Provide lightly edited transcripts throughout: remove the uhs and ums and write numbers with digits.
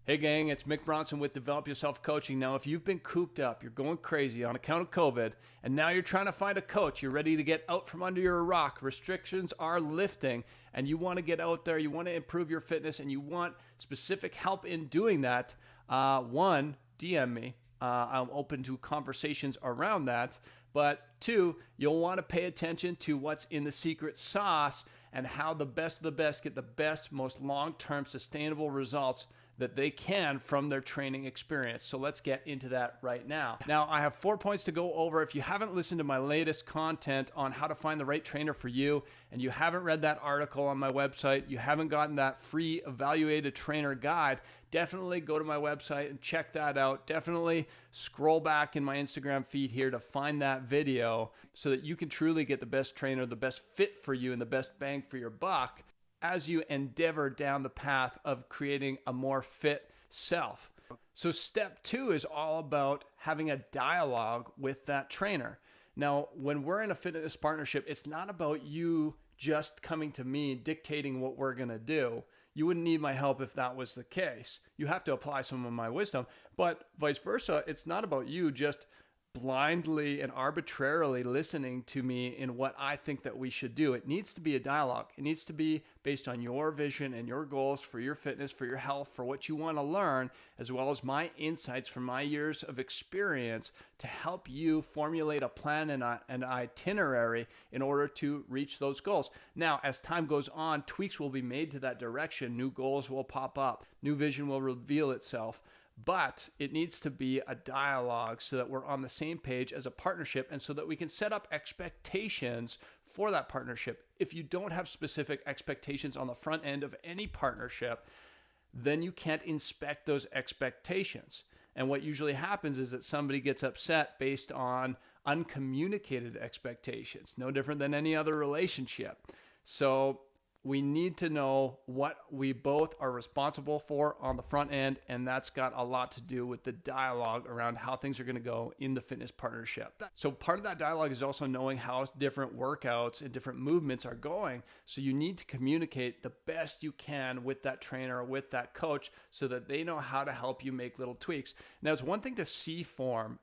Hey gang, it's Mick Bronson with Develop Yourself Coaching. Now, if you've been cooped up, you're going crazy on account of COVID, and now you're trying to find a coach, you're ready to get out from under your rock, restrictions are lifting, and you want to get out there, you want to improve your fitness, and you want specific help in doing that, one, DM me. I'm open to conversations around that. But two, you'll want to pay attention to what's in the secret sauce and how the best of the best get the best, most long-term sustainable results that they can from their training experience. So let's get into that right now. Now, I have 4 points to go over. If you haven't listened to my latest content on how to find the right trainer for you, and you haven't read that article on my website, you haven't gotten that free evaluated trainer guide, definitely go to my website and check that out. Definitely scroll back in my Instagram feed here to find that video so that you can truly get the best trainer, the best fit for you, and the best bang for your buck as you endeavor down the path of creating a more fit self. So step 2 is all about having a dialogue with that trainer. Now, when we're in a fitness partnership, it's not about you just coming to me dictating what we're going to do. You wouldn't need my help if that was the case. You have to apply some of my wisdom, but vice versa, it's not about you just blindly and arbitrarily listening to me in what I think that we should do. It needs to be a dialogue. It needs to be based on your vision and your goals for your fitness, for your health, for what you want to learn, as well as my insights from my years of experience to help you formulate a plan and an itinerary in order to reach those goals. Now, as time goes on, tweaks will be made to that direction. New goals will pop up. New vision will reveal itself. But it needs to be a dialogue so that we're on the same page as a partnership and so that we can set up expectations for that partnership. If you don't have specific expectations on the front end of any partnership, then you can't inspect those expectations. And what usually happens is that somebody gets upset based on uncommunicated expectations, no different than any other relationship. So we need to know what we both are responsible for on the front end, and that's got a lot to do with the dialogue around how things are going to go in the fitness partnership. So part of that dialogue is also knowing how different workouts and different movements are going. So you need to communicate the best you can with that trainer or with that coach so that they know how to help you make little tweaks. Now, it's one thing to see form.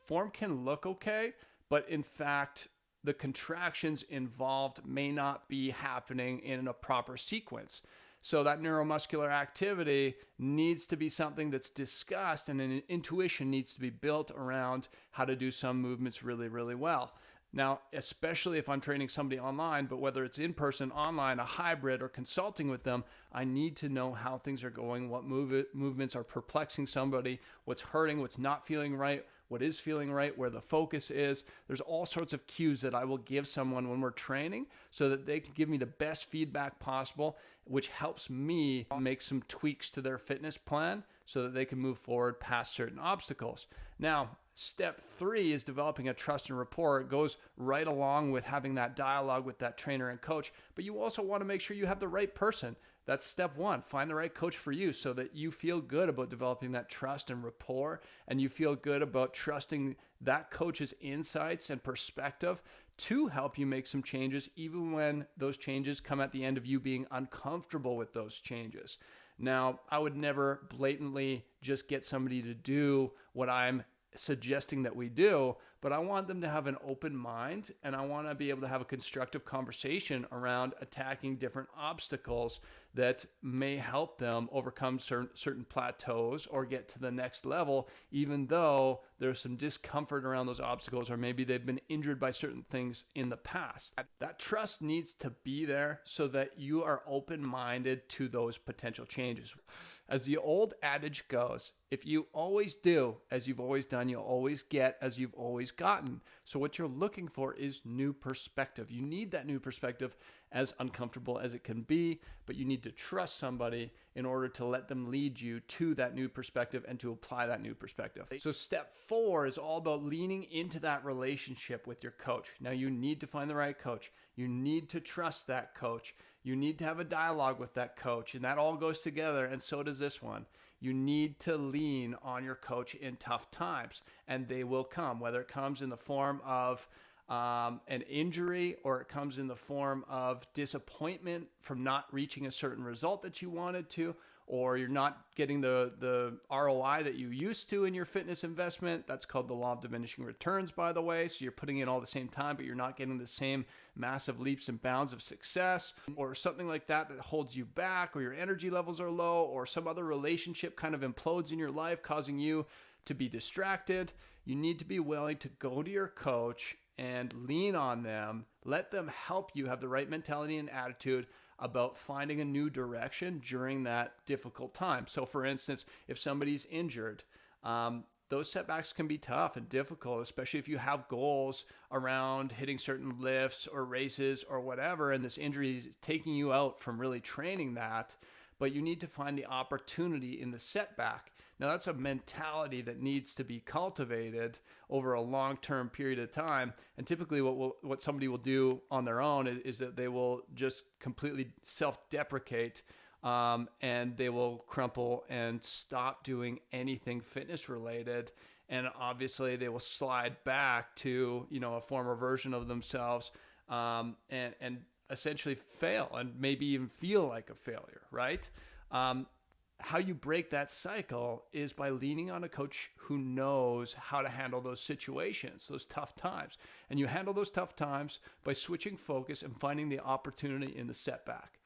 Form can look okay, but in fact, the contractions involved may not be happening in a proper sequence. So that neuromuscular activity needs to be something that's discussed, and an intuition needs to be built around how to do some movements really, really well. Now, especially if I'm training somebody online, but whether it's in person, online, a hybrid, or consulting with them, I need to know how things are going, what movements are perplexing somebody, what's hurting, what's not feeling right, what is feeling right, where the focus is. There's all sorts of cues that I will give someone when we're training so that they can give me the best feedback possible, which helps me make some tweaks to their fitness plan so that they can move forward past certain obstacles. Now, step 3 is developing a trust and rapport. It goes right along with having that dialogue with that trainer and coach, but you also want to make sure you have the right person. That's step 1. Find the right coach for you so that you feel good about developing that trust and rapport, and you feel good about trusting that coach's insights and perspective to help you make some changes, even when those changes come at the end of you being uncomfortable with those changes. Now, I would never blatantly just get somebody to do what I'm suggesting that we do, but I want them to have an open mind, and I want to be able to have a constructive conversation around attacking different obstacles that may help them overcome certain plateaus or get to the next level, even though there's some discomfort around those obstacles, or maybe they've been injured by certain things in the past. That trust needs to be there so that you are open-minded to those potential changes. As the old adage goes, if you always do as you've always done, you'll always get as you've always gotten. So what you're looking for is new perspective. You need that new perspective, as uncomfortable as it can be, but you need to trust somebody in order to let them lead you to that new perspective and to apply that new perspective. So step 4 is all about leaning into that relationship with your coach. Now, you need to find the right coach. You need to trust that coach. You need to have a dialogue with that coach, and that all goes together, and so does this one. You need to lean on your coach in tough times, and they will come, whether it comes in the form of an injury, or it comes in the form of disappointment from not reaching a certain result that you wanted to, or you're not getting the ROI that you used to in your fitness investment. That's called the law of diminishing returns, by the way. So you're putting in all the same time, but you're not getting the same massive leaps and bounds of success, or something like that holds you back, or your energy levels are low, or some other relationship kind of implodes in your life, causing you to be distracted. You need to be willing to go to your coach and lean on them. Let them help you have the right mentality and attitude about finding a new direction during that difficult time. So for instance, if somebody's injured, those setbacks can be tough and difficult, especially if you have goals around hitting certain lifts or races or whatever, and this injury is taking you out from really training that, but you need to find the opportunity in the setback. Now, that's a mentality that needs to be cultivated over a long-term period of time. And typically what somebody will do on their own is that they will just completely self-deprecate, and they will crumple and stop doing anything fitness related. And obviously they will slide back to, a former version of themselves, and essentially fail and maybe even feel like a failure, right? How you break that cycle is by leaning on a coach who knows how to handle those situations, those tough times. And you handle those tough times by switching focus and finding the opportunity in the setback.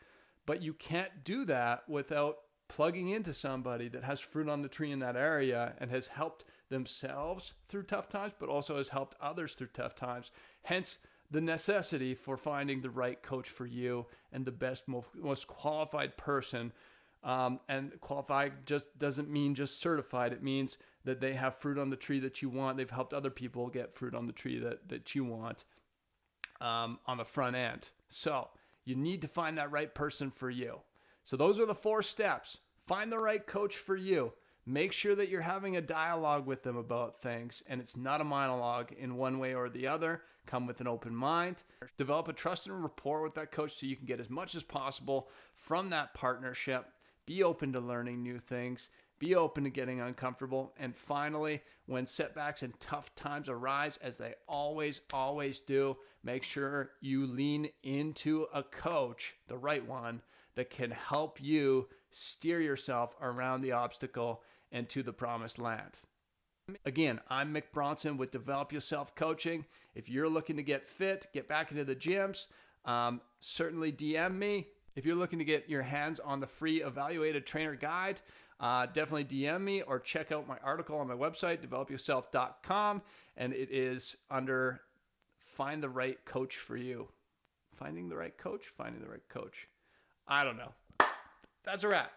But you can't do that without plugging into somebody that has fruit on the tree in that area and has helped themselves through tough times, but also has helped others through tough times. Hence, the necessity for finding the right coach for you and the best, most qualified person. And qualified just doesn't mean just certified. It means that they have fruit on the tree that you want. They've helped other people get fruit on the tree that you want, on the front end. So you need to find that right person for you. So those are the 4 steps. Find the right coach for you. Make sure that you're having a dialogue with them about things, and it's not a monologue in one way or the other. Come with an open mind. Develop a trust and rapport with that coach so you can get as much as possible from that partnership. Be open to learning new things. Be open to getting uncomfortable. And finally, when setbacks and tough times arise, as they always do, make sure you lean into a coach, the right one, that can help you steer yourself around the obstacle and to the promised land. Again, I'm Mick Bronson with Develop Yourself Coaching. If you're looking to get fit, get back into the gyms, certainly DM me. If you're looking to get your hands on the free Evaluated Trainer Guide, definitely DM me or check out my article on my website, developyourself.com, and it is under Find the Right Coach for You. Finding the right coach? Finding the right coach. I don't know. That's a wrap.